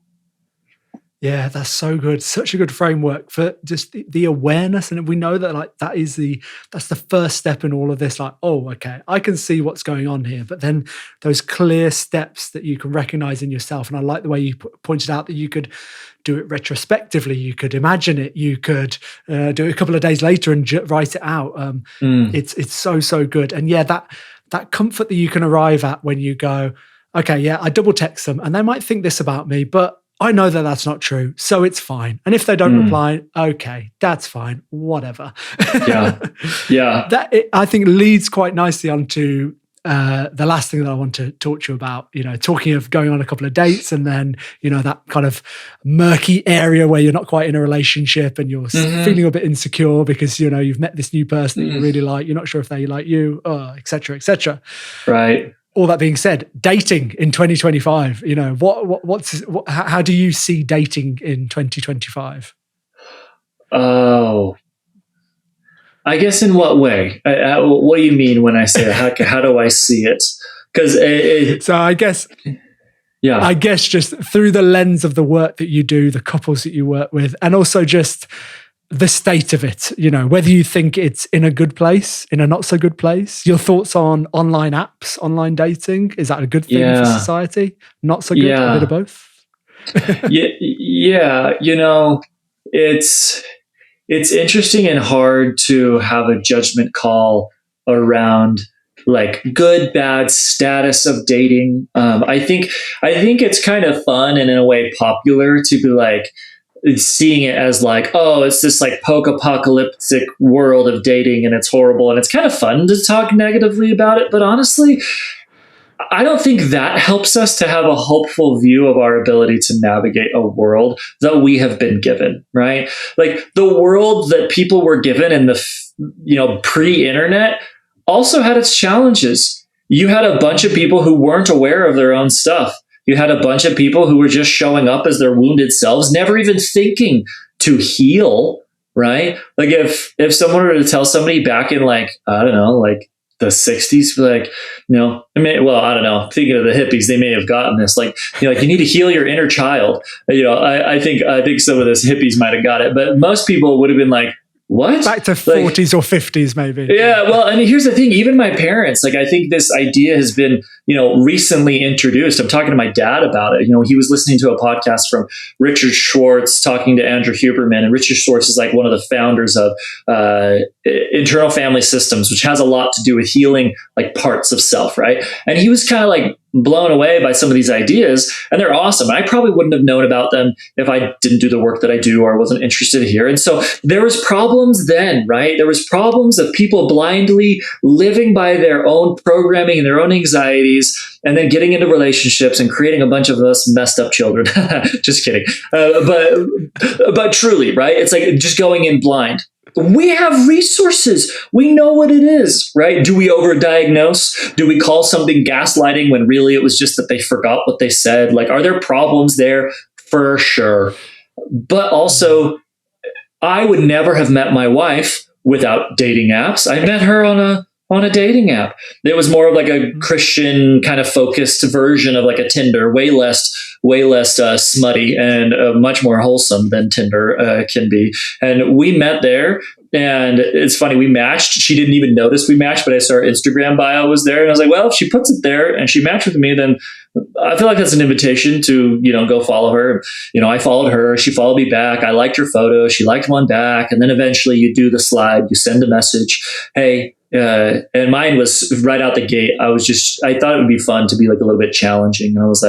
Yeah, that's so good. Such a good framework for just the awareness. And we know that that's the first step in all of this. Like, oh, okay, I can see what's going on here. But then those clear steps that you can recognize in yourself. And I like the way you pointed out that you could do it retrospectively. You could imagine it. You could do it a couple of days later and write it out. It's so good. And yeah, that comfort that you can arrive at when you go, okay, yeah, I double text them and they might think this about me, but I know that that's not true, so it's fine. And if they don't reply, okay, that's fine, whatever. Yeah. I think leads quite nicely onto the last thing that I want to talk to you about. Talking of going on a couple of dates, and then that kind of murky area where you're not quite in a relationship and you're feeling a bit insecure because you've met this new person that you really like. You're not sure if they like you, et cetera, et cetera. Right. All that being said, dating in 2025, how do you see dating in 2025? Oh, I guess in what way? What do you mean when I say that? How do I see it? Because so I guess just through the lens of the work that you do, the couples that you work with, and also just the state of it, whether you think it's in a good place, in a not so good place. Your thoughts on online apps, online dating? Is that a good thing for society? Not so good? A bit of both? Yeah. It's interesting and hard to have a judgment call around like good, bad status of dating. I think it's kind of fun and in a way popular to be like seeing it as like, oh, it's this like post-apocalyptic world of dating and it's horrible. And it's kind of fun to talk negatively about it. But honestly, I don't think that helps us to have a hopeful view of our ability to navigate a world that we have been given, right? Like the world that people were given in the, pre-internet also had its challenges. You had a bunch of people who weren't aware of their own stuff. You had a bunch of people who were just showing up as their wounded selves, never even thinking to heal, right? Like if someone were to tell somebody back in like, I don't know, like the 60s, like, I don't know, thinking of the hippies, they may have gotten this, like, you need to heal your inner child. I think some of those hippies might have got it, but most people would have been like, what? Back to 40s or 50s, maybe. Yeah. Well, I mean, here's the thing. Even my parents, like, I think this idea has been, recently introduced. I'm talking to my dad about it. He was listening to a podcast from Richard Schwartz talking to Andrew Huberman. And Richard Schwartz is like one of the founders of internal family systems, which has a lot to do with healing like parts of self. Right. And he was kind of like blown away by some of these ideas, and they're awesome. I probably wouldn't have known about them if I didn't do the work that I do or wasn't interested here. And so there was problems then, right? There was problems of people blindly living by their own programming and their own anxieties, and then getting into relationships and creating a bunch of us messed up children. Just kidding. But truly, right? It's like just going in blind. We have resources. We know what it is, right? Do we overdiagnose? Do we call something gaslighting when really it was just that they forgot what they said? Like, are there problems there? For sure. But also, I would never have met my wife without dating apps. I met her on a dating app. It was more of like a Christian kind of focused version of like a Tinder, way less smutty and much more wholesome than Tinder can be. And we met there, and it's funny, we matched. She didn't even notice we matched, but I saw her Instagram bio was there, and I was like, well, if she puts it there and she matched with me, then I feel like that's an invitation to, go follow her. I followed her. She followed me back. I liked her photo. She liked one back. And then eventually you do the slide, you send a message. Hey, and mine was right out the gate. I thought it would be fun to be like a little bit challenging. And I was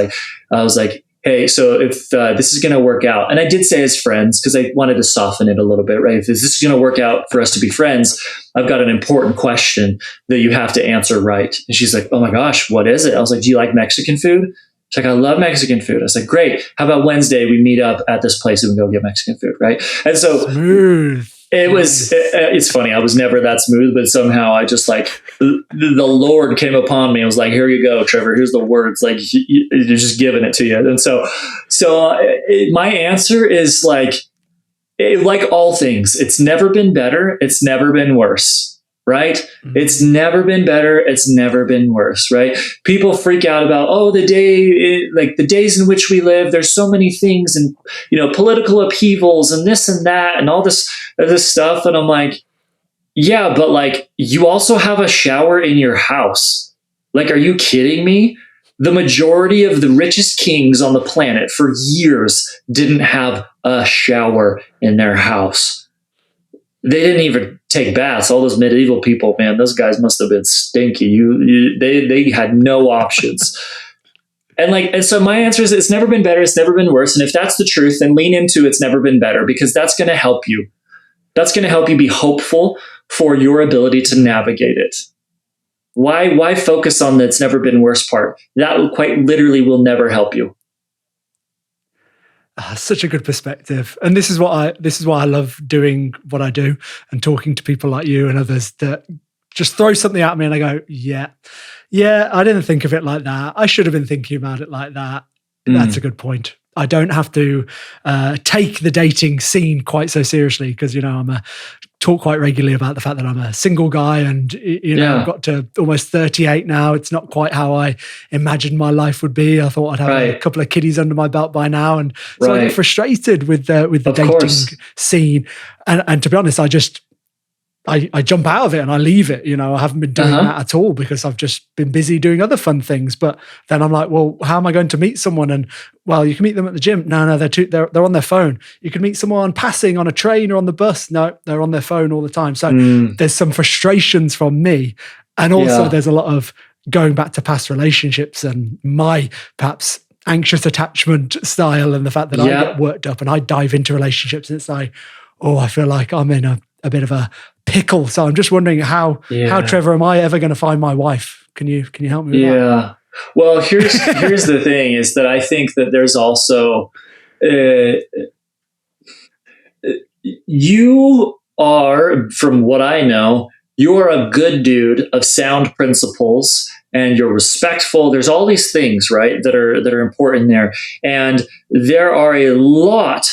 like, hey, so if this is going to work out, and I did say as friends, because I wanted to soften it a little bit, right? If this is going to work out for us to be friends, I've got an important question that you have to answer right. And she's like, oh my gosh, what is it? I was like, do you like Mexican food? She's like, I love Mexican food. I was like, great. How about Wednesday we meet up at this place and we go get Mexican food, right? And so it's funny. I was never that smooth, but somehow I just like the Lord came upon me. I was like, here you go, Trevor. Here's the words. Like you're just giving it to you. And so my answer is like all things, it's never been better. It's never been worse. Right? Mm-hmm. It's never been better. It's never been worse. Right? People freak out about, the days in which we live. There's so many things and, political upheavals and this and that and all this stuff. And I'm like, yeah, but like you also have a shower in your house. Like, are you kidding me? The majority of the richest kings on the planet for years didn't have a shower in their house. They didn't even take baths. All those medieval people, man, those guys must have been stinky. They had no options. And so my answer is it's never been better. It's never been worse. And if that's the truth, then lean into it's never been better, because that's going to help you. That's going to help you be hopeful for your ability to navigate it. Why focus on the it's never been worse part? That quite literally will never help you. Such a good perspective. And this is why I love doing what I do and talking to people like you and others that just throw something at me and I go, yeah, I didn't think of it like that. I should have been thinking about it like that. That's a good point. I don't have to take the dating scene quite so seriously because, I'm talk quite regularly about the fact that I'm a single guy and, I've got to almost 38 now. It's not quite how I imagined my life would be. I thought I'd have a couple of kiddies under my belt by now. And so I get frustrated with the dating scene. And to be honest, I jump out of it and I leave it. I haven't been doing that at all because I've just been busy doing other fun things. But then I'm like, well, how am I going to meet someone? And well, you can meet them at the gym. No, they're on their phone. You can meet someone passing on a train or on the bus. No, they're on their phone all the time. So there's some frustrations from me. And also there's a lot of going back to past relationships and my perhaps anxious attachment style and the fact that I get worked up and I dive into relationships and it's like, oh, I feel like I'm in a bit of a pickle. So I'm just wondering how Trevor, am I ever going to find my wife? Can you help me with that? Well, here's the thing is that I think that there's also you are, from what I know, you're a good dude of sound principles and you're respectful. There's all these things, right, that are important there. And there are a lot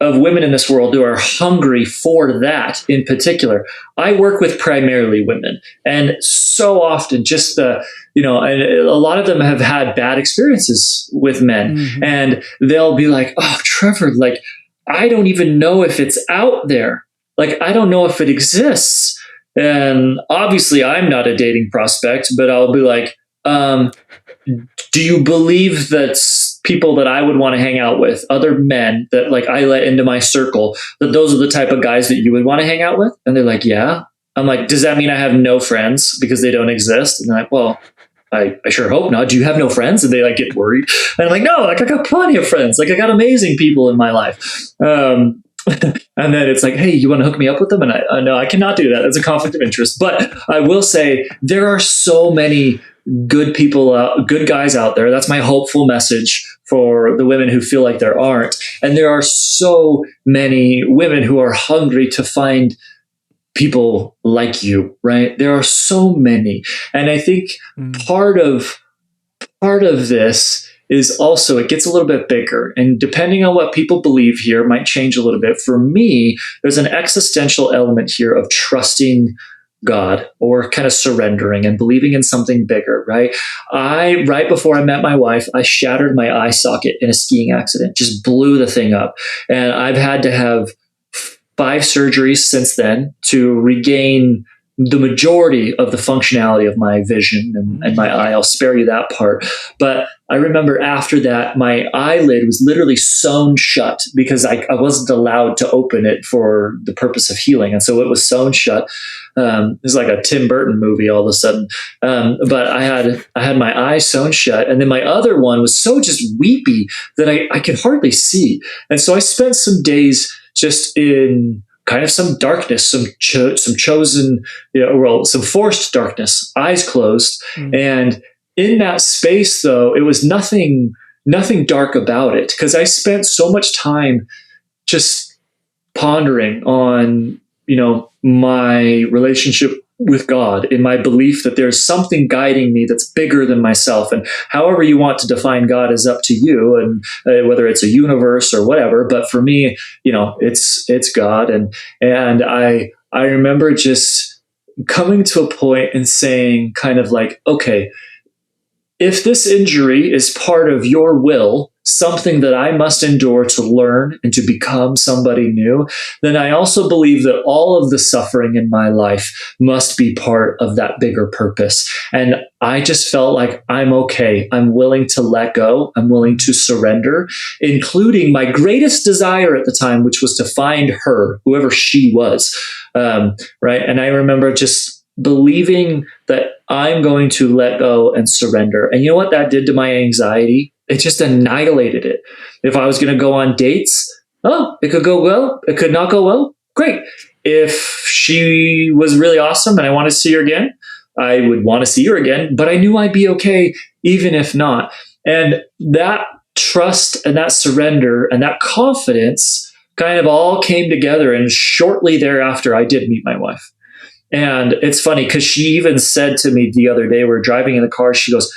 of women in this world who are hungry for that in particular. I work with primarily women, and so often just and a lot of them have had bad experiences with men, and they'll be like, oh, Trevor, like, I don't even know if it's out there. Like, I don't know if it exists. And obviously I'm not a dating prospect, but I'll be like, do you believe that people that I would want to hang out with, other men that like I let into my circle, that those are the type of guys that you would want to hang out with? And they're like, yeah. I'm like, does that mean I have no friends because they don't exist? And they're like, well, I sure hope not. Do you have no friends? And they like get worried. And I'm like, no, like I got plenty of friends. Like I got amazing people in my life. And then it's like, hey, you want to hook me up with them? And I no, I cannot do that. That's a conflict of interest. But I will say there are so many good people, good guys out there. That's my hopeful message for the women who feel like there aren't. And there are so many women who are hungry to find people like you, right? There are so many. And I think part of this is also, it gets a little bit bigger. And depending on what people believe here might change a little bit. For me, there's an existential element here of trusting God or kind of surrendering and believing in something bigger, right? Right before I met my wife, I shattered my eye socket in a skiing accident, just blew the thing up. And I've had to have 5 surgeries since then to regain the majority of the functionality of my vision and my eye. I'll spare you that part. But I remember after that, my eyelid was literally sewn shut because I wasn't allowed to open it for the purpose of healing. And so it was sewn shut. It was like a Tim Burton movie all of a sudden. But I had my eye sewn shut. And then my other one was so just weepy that I could hardly see. And so I spent some days just in kind of some darkness, some chosen, some forced darkness, eyes closed. And in that space, though, it was nothing dark about it because I spent so much time just pondering on, my relationship with God, in my belief that there's something guiding me that's bigger than myself. And however you want to define God is up to you, and whether it's a universe or whatever. But for me, it's God. And I remember just coming to a point and saying kind of like, okay, if this injury is part of your will, something that I must endure to learn and to become somebody new, then I also believe that all of the suffering in my life must be part of that bigger purpose. And I just felt like I'm okay. I'm willing to let go. I'm willing to surrender, including my greatest desire at the time, which was to find her, whoever she was. Right. And I remember just believing that I'm going to let go and surrender. And you know what that did to my anxiety? It just annihilated it. If I was going to go on dates, it could go well. It could not go well. Great. If she was really awesome and I want to see her again, I would want to see her again, but I knew I'd be okay even if not. And that trust and that surrender and that confidence kind of all came together. And shortly thereafter, I did meet my wife. And it's funny because she even said to me the other day, we were driving in the car, she goes,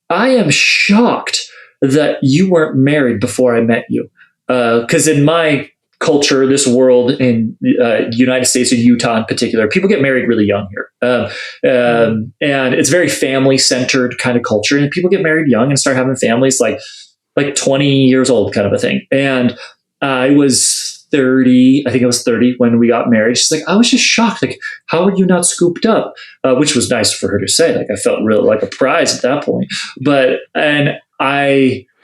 I am shocked that you weren't married before I met you. Because in my culture, this world, in United States or Utah in particular, people get married really young here. And it's very family centered kind of culture. And people get married young and start having families like 20 years old kind of a thing. And I was 30, I think I was 30 when we got married. She's like, I was just shocked. Like, how are you not scooped up? Which was nice for her to say. Like, I felt really like a prize at that point.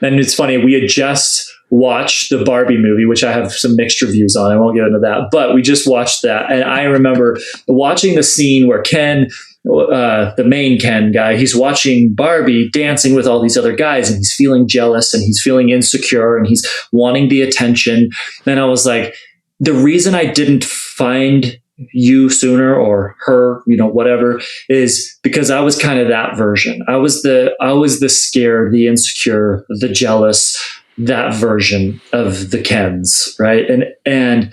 And it's funny, we had just watched the Barbie movie, which I have some mixed reviews on. I won't get into that, but we just watched that. And I remember watching the scene where Ken, the main Ken guy, he's watching Barbie dancing with all these other guys, and he's feeling jealous and he's feeling insecure and he's wanting the attention. And I was like, the reason I didn't find you sooner, or her, whatever, is because I was kind of that version. I was the scared, the insecure, the jealous, that version of the Kens, right? And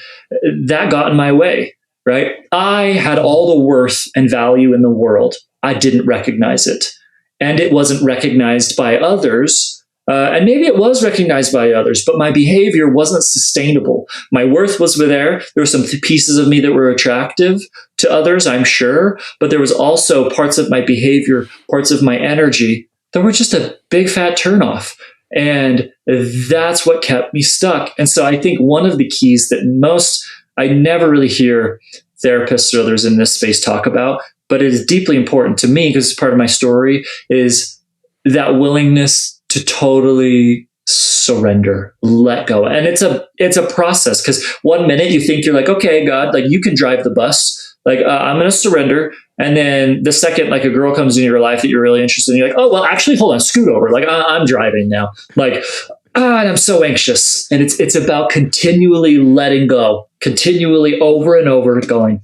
that got in my way, right? I had all the worth and value in the world. I didn't recognize it. And it wasn't recognized by others. And maybe it was recognized by others, but my behavior wasn't sustainable. My worth was there. There were some pieces of me that were attractive to others, I'm sure, but there was also parts of my behavior, parts of my energy that were just a big fat turnoff. And that's what kept me stuck. And so I think one of the keys that I never really hear therapists or others in this space talk about, but it is deeply important to me because it's part of my story, is that willingness to totally surrender, let go. And it's a process, because 1 minute you think you're like, okay, God, like you can drive the bus. Like, I'm going to surrender. And then the second, like, a girl comes into your life that you're really interested in, you're like, oh, well, actually, hold on, scoot over. Like, I'm driving now. Like, and I'm so anxious. And it's about continually letting go, continually over and over going,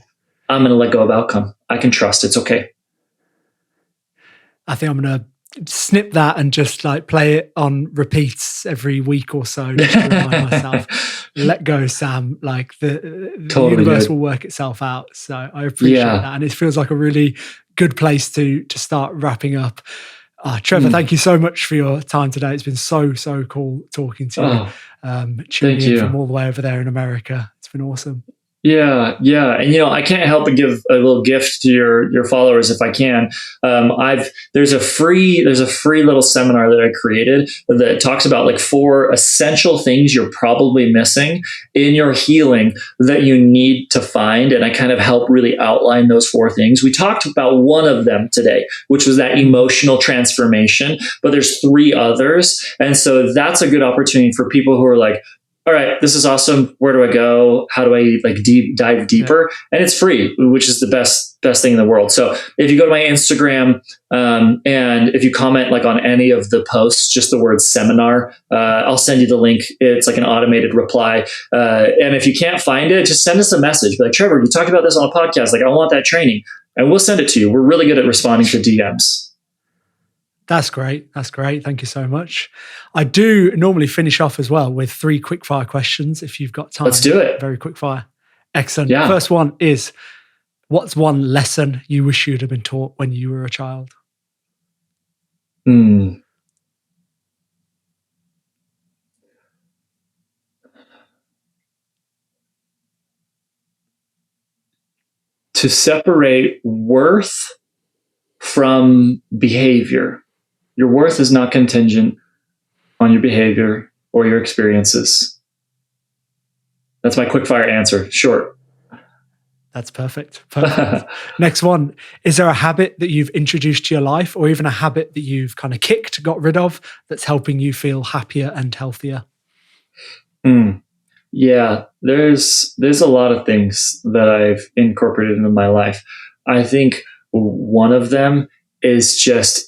I'm going to let go of outcome. I can trust it's okay. I think I'm going to snip that and just like play it on repeats every week or so, just to remind myself, let go, Sam, like the universe will work itself out. So I appreciate that. And it feels like a really good place to start wrapping up. Trevor, thank you so much for your time today. It's been so cool talking to you, tuning in from all the way over there in America. It's been awesome. Yeah. And, I can't help but give a little gift to your followers if I can. There's a free little seminar that I created that talks about like 4 essential things you're probably missing in your healing that you need to find. And I kind of help really outline those 4 things. We talked about one of them today, which was that emotional transformation, but there's 3 others. And so that's a good opportunity for people who are like, all right, this is awesome. Where do I go? How do I dive deeper? Yeah. And it's free, which is the best thing in the world. So if you go to my Instagram, and if you comment like on any of the posts, just the word seminar, I'll send you the link. It's like an automated reply. And if you can't find it, just send us a message. Be like, Trevor, you talked about this on a podcast. Like, I want that training, and we'll send it to you. We're really good at responding to DMs. That's great. Thank you so much. I do normally finish off as well with 3 quickfire questions if you've got time. Let's do it. Very quickfire. Excellent. Yeah. First one is, what's one lesson you wish you'd have been taught when you were a child? To separate worth from behavior. Your worth is not contingent on your behavior or your experiences. That's my quickfire answer. Short. That's perfect. Next one. Is there a habit that you've introduced to your life, or even a habit that you've kind of kicked, got rid of, that's helping you feel happier and healthier? Yeah, there's a lot of things that I've incorporated into my life. I think one of them is just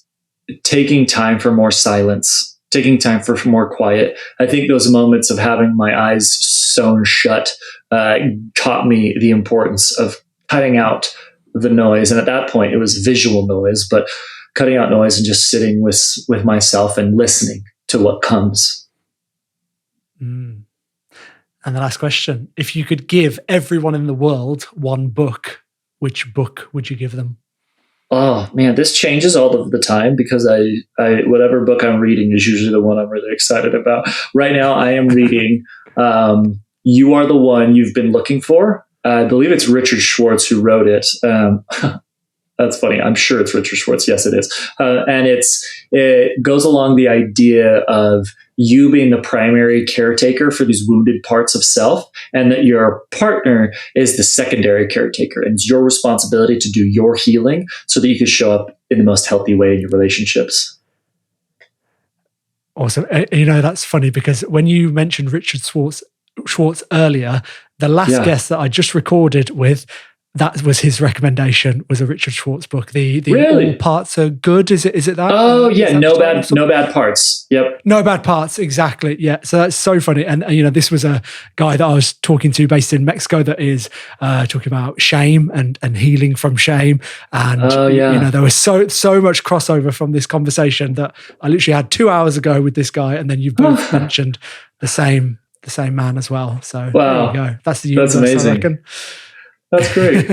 taking time for more silence, taking time for more quiet. I think those moments of having my eyes sewn shut taught me the importance of cutting out the noise. And at that point, it was visual noise, but cutting out noise and just sitting with myself and listening to what comes. And the last question, if you could give everyone in the world one book, which book would you give them? Oh man, this changes all of the time because I whatever book I'm reading is usually the one I'm really excited about. Right now, I am reading "You Are the One You've Been Looking For." I believe it's Richard Schwartz who wrote it. That's funny. I'm sure it's Richard Schwartz. Yes, it is. And it goes along the idea of you being the primary caretaker for these wounded parts of self, and that your partner is the secondary caretaker, and it's your responsibility to do your healing so that you can show up in the most healthy way in your relationships. Awesome. That's funny because when you mentioned Richard Schwartz earlier, the last guest that I just recorded with, that was his recommendation, was a Richard Schwartz book. The Really? All Parts Are Good. Is it that? Oh yeah, no bad parts. Yep. No Bad Parts, exactly. Yeah. So that's so funny. And this was a guy that I was talking to based in Mexico that is talking about shame and healing from shame. And there was so much crossover from this conversation that I literally had 2 hours ago with this guy, and then you've both mentioned the same man as well. So there you go. That's the universe, amazing. I reckon. That's great.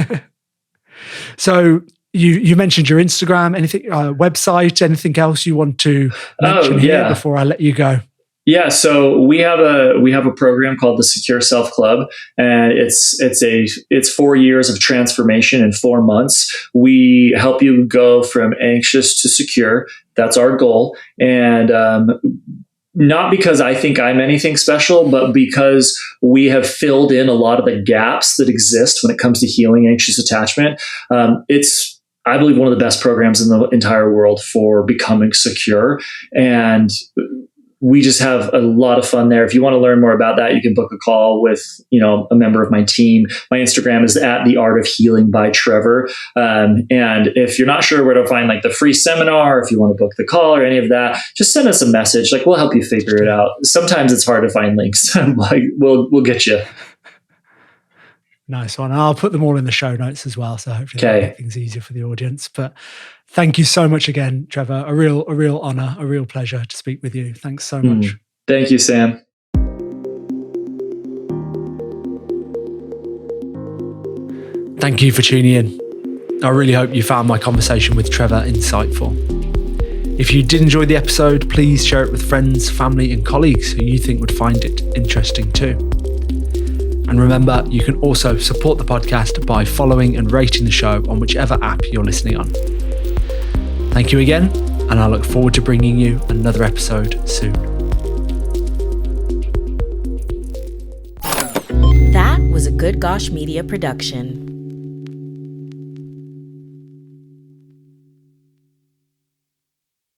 So you mentioned your Instagram, anything, website, anything else you want to mention here before I let you go? Yeah, so we have a program called the Secure Self Club, and it's 4 years of transformation in 4 months. We help you go from anxious to secure. That's our goal, and not because I think I'm anything special, but because we have filled in a lot of the gaps that exist when it comes to healing anxious attachment. It's, I believe, one of the best programs in the entire world for becoming secure. And we just have a lot of fun there. If you want to learn more about that, you can book a call with, a member of my team. My Instagram is @theartofhealing_by_Trevor. And if you're not sure where to find like the free seminar, if you want to book the call or any of that, just send us a message. Like, we'll help you figure it out. Sometimes it's hard to find links. Like, we'll get you. Nice one. I'll put them all in the show notes as well. So hopefully that'll make things easier for the audience. But thank you so much again, Trevor. A real honor, a real pleasure to speak with you. Thanks so much. Thank you, Sam. Thank you for tuning in. I really hope you found my conversation with Trevor insightful. If you did enjoy the episode, please share it with friends, family, and colleagues who you think would find it interesting too. And remember, you can also support the podcast by following and rating the show on whichever app you're listening on. Thank you again, and I look forward to bringing you another episode soon. That was a Good Gosh Media production.